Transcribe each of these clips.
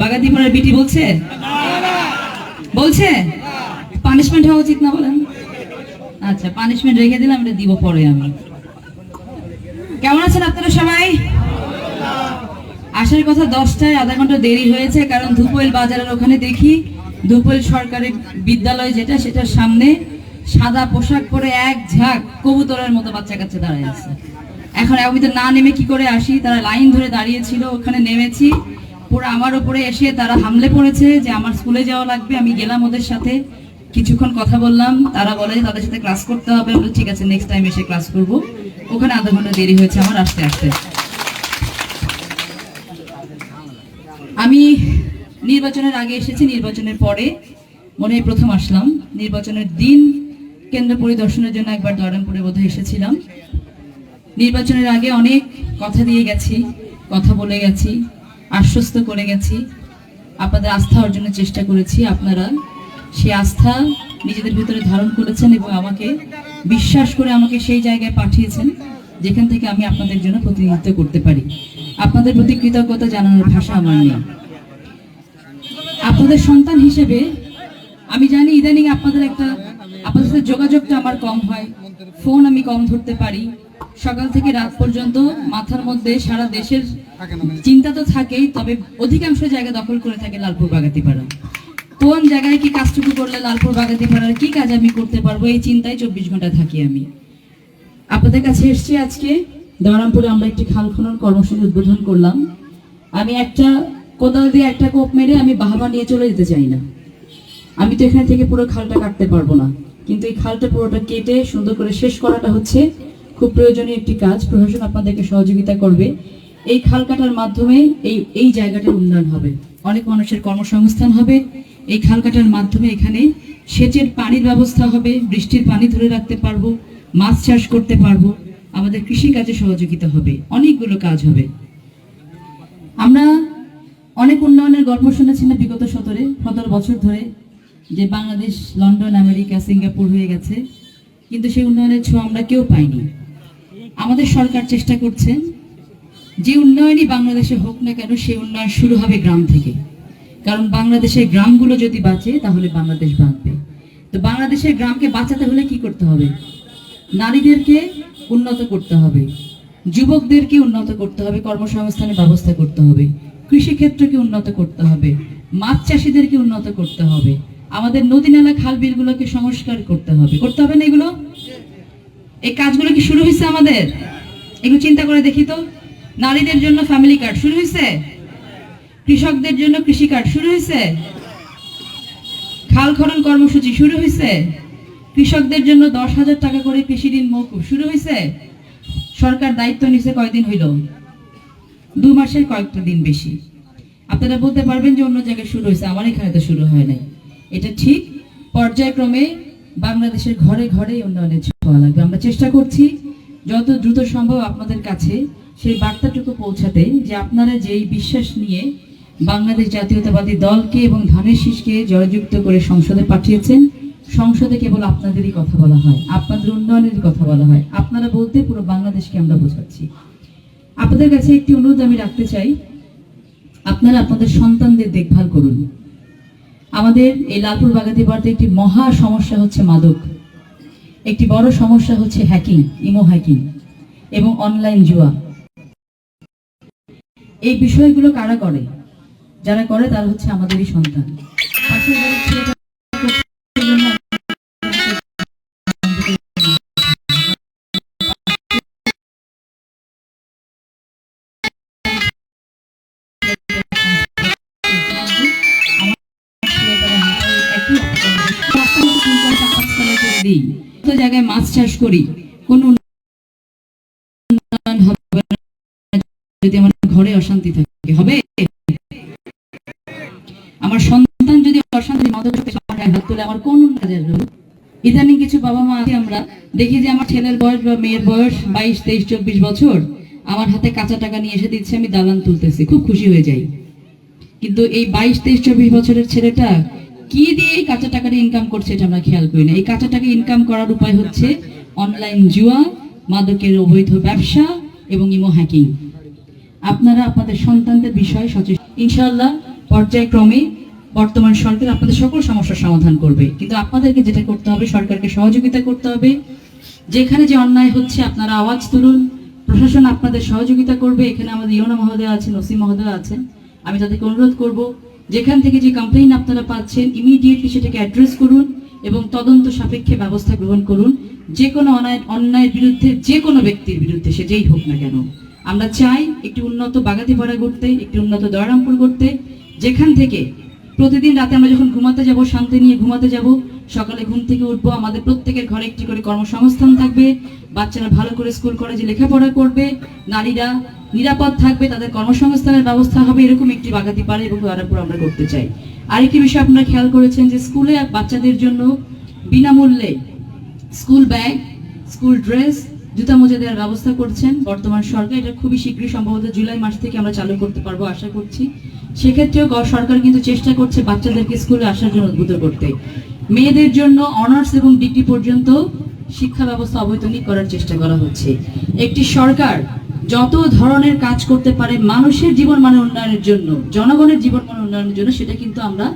বাগাতিপাড়ার বিটি বলছে বলছে পানিশমেন্ট হওয়া উচিত না বলেন? আচ্ছা, পানিশমেন্ট রেখে দিলাম, এটা দিব পরে আমি। কেমন আছেন আপনারা সবাই? আসার কথা 10টায়, আধা ঘন্টা দেরি হয়েছে, কারণ ধুপইল বাজারের ওখানে দেখি ধুপইল সরকারি বিদ্যালয় যেটা, সেটার সামনে সাদা পোশাক পরে এক ঝাঁক কবুতরের মতো বাচ্চা কাচ্চা দাঁড়ায় আছে। এখন আমি তো না নেমে কি করে আসি, তারা লাইন ধরে দাঁড়িয়েছিল, ওখানে নেমেছি, পুরো আমার উপরে এসে তারা হামলে পড়েছে যে আমার স্কুলে যাওয়া লাগবে। আমি গেলাম ওদের সাথে, কিছুক্ষণ কথা বললাম, তারা বলে যে তাদের সাথে ক্লাস করতে হবে। বলে ঠিক আছে, নেক্সট টাইম এসে ক্লাস করব। ওখানে আধা ঘন্টা দেরি হয়েছে আমার আসতে আসতে। আমি নির্বাচনের আগে এসেছি, নির্বাচনের পরে মনে হয় প্রথম আসলাম। নির্বাচনের দিন কেন্দ্র পরিদর্শনের জন্য একবার দয়রামপুরে বোধহয় এসেছিলাম। নির্বাচনের আগে অনেক কথা দিয়ে গেছি, কথা বলে গেছি, আশ্বস্ত করে গেছি, আপনাদের আস্থা অর্জনের চেষ্টা করেছি। আপনারা সেই আস্থা নিজেদের ভিতরে ধারণ করেছেন এবং আমাকে বিশ্বাস করে আমাকে সেই জায়গায় পাঠিয়েছেন যেখান থেকে আমি আপনাদের জন্য প্রতিনিধিত্ব করতে পারি। আপনাদের প্রতি কৃতজ্ঞতা জানানোর ভাষা আমার নেই। আপনাদের সন্তান হিসেবে আমি জানি ইদানিং আপনাদের সাথে যোগাযোগটা আমার কম হয়, ফোন আমি কম ধরতে পারি। সকাল থেকে রাত পর্যন্ত মাথার মধ্যে সারা দেশের চিন্তা তো থাকেই, তবে অধিকাংশ জায়গা দখল করে থাকে লালপুর বাগাতিপাড়া। কোন জায়গায় কি কাজটুকু করলে লালপুর বাগাতিপাড়ার কি কাজ আমি করতে পারবো, এই চিন্তায় 24 ঘন্টা থাকি আমি। আপনাদের কাছে এসছি আজকে। দয়রামপুরে আমরা একটি খাল খনন কর্মসূচি উদ্বোধন করলাম। আমি একটা কোদাল দিয়ে একটা কোপ মেরে আমি বাহাবা নিয়ে চলে যেতে চাই না। আমি তো এখানে থেকে পুরো খালটা কাটতে পারবো না, কিন্তু এই খালটা পুরোটা কেটে সুন্দর করে শেষ করাটা হচ্ছে খুব প্রয়োজনীয় একটি কাজ। প্রশাসন আপনাদেরকে সহযোগিতা করবে। এই খাল কাটার মাধ্যমে এই জায়গাটার উন্নয়ন হবে, অনেক মানুষের কর্মসংস্থান হবে। এই খাল কাটার মাধ্যমে এখানে সেচের পানির ব্যবস্থা হবে, বৃষ্টির পানি ধরে রাখতে পারবো, মাছ চাষ করতে পারবো, আমাদের কৃষি কাজে সহযোগিতা হবে, অনেকগুলো কাজ হবে। আমরা অনেক উন্নয়নের গল্প শুনেছি না বিগত 17 বছর ধরে, যে বাংলাদেশ লন্ডন, আমেরিকা, সিঙ্গাপুর হয়ে গেছে, কিন্তু সেই উন্নয়নের ছোঁয়া আমরা কেউ পাইনি। আমাদের সরকার চেষ্টা করছেন যে উন্নয়নই বাংলাদেশে হোক না কেন, সেই উন্নয়ন শুরু হবে গ্রাম থেকে। কারণ বাংলাদেশের গ্রামগুলো যদি বাঁচে তাহলে বাংলাদেশ বাঁচবে। তো বাংলাদেশের গ্রামকে বাঁচাতে হলে কি করতে হবে? নারীদেরকে উন্নত করতে হবে, যুবকদেরকে উন্নত করতে হবে, কর্মসংস্থানের ব্যবস্থা করতে হবে, কৃষিক্ষেত্রকে উন্নত করতে হবে, মাছ চাষিদেরকে উন্নত করতে হবে, আমাদের নদী নালা খাল বিলগুলোকে সংস্কার করতে হবে না এগুলো? এই কাজগুলো কি শুরু হয়েছে আমাদের? এগুলো চিন্তা করে দেখি তো। নারীদের জন্য ফ্যামিলি কার্ড শুরু হয়েছে, কৃষকদের জন্য কৃষি কার্ড শুরু হয়েছে, খাল খনন কর্মসূচি শুরু হয়েছে, কৃষকদের জন্য 10,000 টাকা করে কৃষি ঋণ মওকুফ শুরু হয়েছে। সরকার দায়িত্ব নিছে কয়দিন হইল? 2 মাসের কয়েকটা দিন বেশি। আপনারা বলতে পারবেন যে অন্য জায়গায় শুরু হয়েছে, আমার এখানে তো শুরু হয় নাই। এটা ঠিক, পর্যায়ক্রমে বাংলাদেশের ঘরে ঘরে উন্নয়নের ছোঁয়া লাগবে। আমরা চেষ্টা করছি যত দ্রুত সম্ভব আপনাদের কাছে সেই বার্তাটুকু পৌঁছাতে, যে আপনারা যেই বিশ্বাস নিয়ে বাংলাদেশ জাতীয়তাবাদী দলকে এবং ধানের শীষকে জয়যুক্ত করে সংসদে পাঠিয়েছেন, সংসদে কেবল আপনাদেরই কথা বলা হয়, আপনাদের উন্নয়নের কথা বলা হয়। আপনারা বলতে পুরো বাংলাদেশকে আমরা বোঝাচ্ছি। আপনাদের কাছে একটি অনুরোধ আমি রাখতে চাই, আপনারা আপনাদের সন্তানদের দেখভাল করুন। আমাদের এই লালপুর বাগাতিপাড়াতে একটি মহা সমস্যা হচ্ছে মাদক, একটি বড় সমস্যা হচ্ছে হ্যাকিং, ইমো হ্যাকিং এবং অনলাইন জুয়া। এই বিষয়গুলো কারা করে? যারা করে তারা হচ্ছে আমাদেরই সন্তান। পাশের বাড়ির ছেলেটা জায়গায় মাছ চাষ করি, কোনো উন্নয়ন হবে না যদি আমার ঘরে অশান্তি থাকে। হবে? আমার সন্তান যদি অশান্তি মাদক হাত তুলে আমার কোন কাজে আসবে? ইদানিং কিছু বাবা মা আছে, আমরা দেখি যে আমার ছেলের বয়স বা মেয়ের বয়স 22, 23, 24 বছর, আমার হাতে কাঁচা টাকা নিয়ে এসে দিচ্ছে, আমি দালান তুলতেছি, খুব খুশি হয়ে যাই। কিন্তু এই 22, 23, 24 বছরের ছেলেটা কি দিয়ে এই কাঁচা টাকাটা ইনকাম করছে এটা আমরা খেয়াল করি না। এই কাঁচা টাকা ইনকাম করার উপায় হচ্ছে অনলাইন জুয়া, মাদকের অবৈধ ব্যবসা এবং ইমো হ্যাকিং। আপনারা আপনাদের সন্তানদের বিষয়ে সচেতন, ইনশাআল্লাহ পর্যায়ক্রমে বর্তমান সরকার আপনাদের সকল সমস্যার সমাধান করবে। কিন্তু আপনাদেরকে যেটা করতে হবে, সরকারকে সহযোগিতা করতে হবে। যেখানে যে অন্যায় হচ্ছে আপনারা আওয়াজ তুলুন, প্রশাসন আপনাদের সহযোগিতা করবে। এখানে আমাদের ইউনো মহোদয় আছেন, ওসি মহোদয় আছেন। আমি তাদেরকে অনুরোধ করব, যেখান থেকে যে কমপ্লেইন আপনারা পাচ্ছেন ইমিডিয়েটলি সেটাকে অ্যাড্রেস করুন এবং তদন্ত সাপেক্ষে ব্যবস্থা গ্রহণ করুন। যে কোনো অন্যায়ের বিরুদ্ধে, যে কোনো ব্যক্তির বিরুদ্ধে সে যেই হোক না কেন। আমরা চাই একটি উন্নত বাগাতিপাড়া করতে, একটি উন্নত দয়ারামপুর করতে, যেখান থেকে প্রতিদিন রাতে আমরা যখন ঘুমাতে যাব শান্তি নিয়ে ঘুমাতে যাব, সকালে ঘুম থেকে উঠবো, আমাদের প্রত্যেকের ঘরে একটি করে কর্মসংস্থান থাকবে, বাচ্চারা ভালো করে স্কুল কলেজে লেখাপড়া করবে, নারীরা নিরাপদ থাকবে, তাদের কর্মসংস্থানের ব্যবস্থা হবে। এরকম একটি বাগাতিপাড়া এবং দয়ারামপুর আমরা করতে চাই। আরেকটি বিষয় আপনারা খেয়াল করেছেন যে স্কুলে বাচ্চাদের জন্য বিনামূল্যে স্কুল ব্যাগ, স্কুল ড্রেস, জুতা মোজা দেওয়ার ব্যবস্থা করছেন বর্তমান সরকার। এটা খুবই শীঘ্রই, সম্ভবত জুলাই মাস থেকে আমরা চালু করতে পারবো আশা করছি। সেক্ষেত্রেও সরকার কিন্তু চেষ্টা করছে বাচ্চাদেরকে স্কুলে আসার জন্য উদ্বুদ্ধ করতে। মেয়েদের জন্য অনার্স এবং ডিগ্রি পর্যন্ত শিক্ষা ব্যবস্থা অবৈতনিক করার চেষ্টা করা হচ্ছে। একটি সরকার যত ধরনের কাজ করতে পারে মানুষের জীবন মান উন্নয়নের জন্য, জনগণের জীবন মান উন্নয়নের জন্য, সেটা কিন্তু আমরা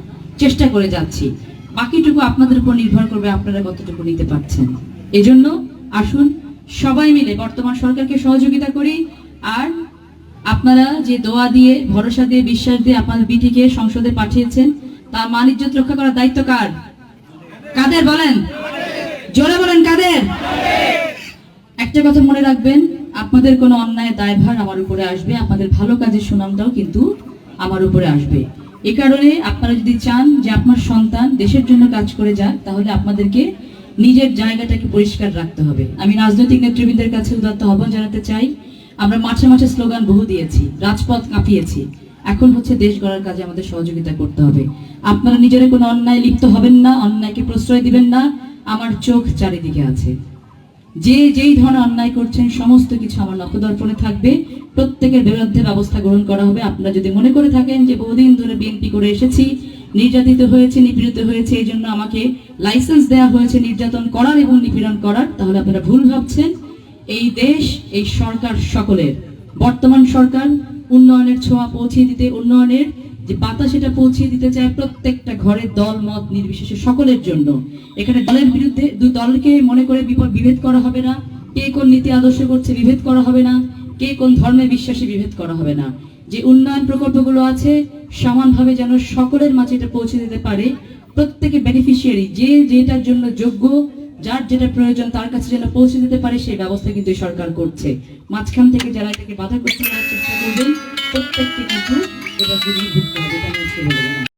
চেষ্টা করে যাচ্ছি। বাকিটুকু আপনাদের উপর নির্ভর করবে আপনারা কতটুকু নিতে পারছেন। এজন্য আসুন সবাই মিলে বর্তমান সরকারকে সহযোগিতা করি। আর আপনারা যে দোয়া দিয়ে, ভরসা দিয়ে, বিশ্বাস দিয়ে আপনাদের বিটিকে সংসদে পাঠিয়েছেন, তার মান ইজ্জত রক্ষা করার দায়িত্ব কার? কাদের বলেন? জোরে বলেন, কাদের? একটা কথা মনে রাখবেন, আপনাদের কোনো অন্যায়ের দায়ভার আমার উপরে আসবে, আপনাদের ভালো কাজের সুনামটাও কিন্তু আমার উপরে আসবে। এ কারণে আপনারা যদি চান যে আপনার সন্তান দেশের জন্য কাজ করে যাক, তাহলে আপনাদেরকে নিজের জায়গাটাকে পরিষ্কার রাখতে হবে। আমি রাজনৈতিক নেতৃবৃন্দের কাছে উদাত্ত আহ্বান জানাতে চাই, আমরা মাঝে মাঝে স্লোগান বহু দিয়েছি, রাজপথ কাঁপিয়েছি, এখন হচ্ছে দেশ গড়ার কাজে আমাদের সহযোগিতা করতে হবে। আপনারা নিজেরা কোনো অন্যায় লিপ্ত হবেন না, অন্যায়কে প্রশ্রয় দিবেন না। আমার চোখ চারিদিকে আছে, যেই ধরনের অন্যায় করছেন সমস্ত কিছু আমার নখদর্পণে থাকবে, প্রত্যেকের বিরুদ্ধে ব্যবস্থা গ্রহণ করা হবে। আপনারা যদি মনে করে থাকেন যে বহুদিন ধরে বিএনপি করে এসেছি, নির্যাতিত হয়েছে, নিপীড়িত হয়েছে, এই জন্য আমাকে লাইসেন্স দেওয়া হয়েছে নির্যাতন করার এবং নিপীড়ন করার, তাহলে আপনারা ভুল ভাবছেন। এই দেশ, এই সরকার সকলের। বর্তমান সরকার উন্নয়নের ছোঁয়া পৌঁছে দিতে, উন্নয়নের যে বাতাস সেটা পৌঁছে দিতে চায় প্রত্যেকটা ঘরে, দল মত নির্বিশেষে সকলের জন্য। এখানে দলের বিরুদ্ধে দুই দলকে মনে করে বিভেদ করা হবে না, কে কোন নীতি আদর্শ করছে বিভেদ করা হবে না, কে কোন ধর্মে বিশ্বাসী বিভেদ করা হবে না। যে উন্নয়ন প্রকল্পগুলো আছে সমানভাবে যেন সকলের মাঝে এটা পৌঁছে দিতে পারে, প্রত্যেকে বেনিফিশিয়ারি, যে যেটার জন্য যোগ্য, যার যেটা প্রয়োজন তার কাছে যেন পৌঁছে দিতে পারে, সেই ব্যবস্থা কিন্তু সরকার করছে। মাঝখান থেকে যারা এটাকে বাধা করতে চেষ্টা করবেন, প্রত্যেককে কিন্তু এটা ভুগতে হবে, এটা আমি বলে